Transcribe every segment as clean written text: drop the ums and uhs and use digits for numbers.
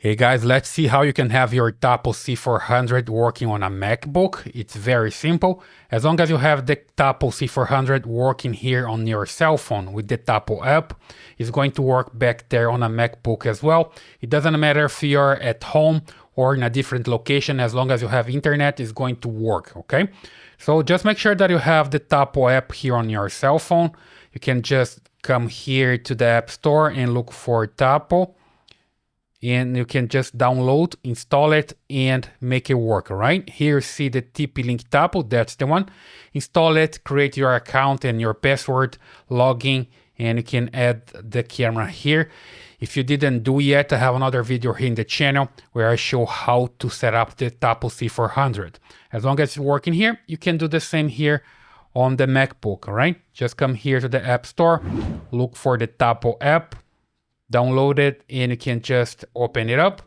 Hey guys, let's see how you can have your Tapo C400 working on a MacBook. It's very simple. As long as you have the Tapo C400 working here on your cell phone with the Tapo app, it's going to work back there on a MacBook as well. It doesn't matter if you're at home or in a different location, as long as you have internet, it's going to work, okay? So just make sure that you have the Tapo app here on your cell phone. You can just come here to the App Store and look for Tapo. And you can just download, install it, and make it work, all right? Here you see the TP-Link Tapo, that's the one. Install it, create your account and your password, log in, and you can add the camera here. If you didn't do yet, I have another video here in the channel where I show how to set up the Tapo C400. As long as it's working here, you can do the same here on the MacBook, all right? Just come here to the App Store, look for the Tapo app, download it, and you can just open it up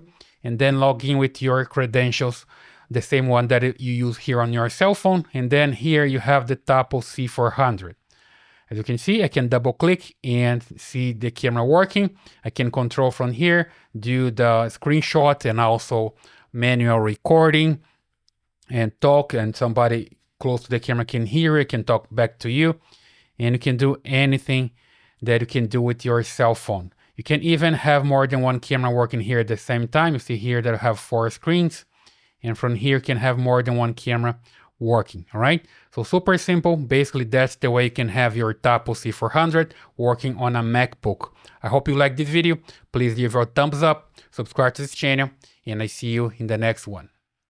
and then log in with your credentials, the same one that you use here on your cell phone. And then here you have the Tapo C400. As you can see, I can double click and see the camera working. I can control from here, do the screenshot and also manual recording and talk, and somebody close to the camera can hear it, can talk back to you, and you can do anything that you can do with your cell phone. You can even have more than one camera working here at the same time. You see here that I have 4 screens, and from here you can have more than one camera working, all right? So super simple. Basically, that's the way you can have your Tapo C400 working on a MacBook. I hope you liked this video. Please give your thumbs up, subscribe to this channel, and I see you in the next one.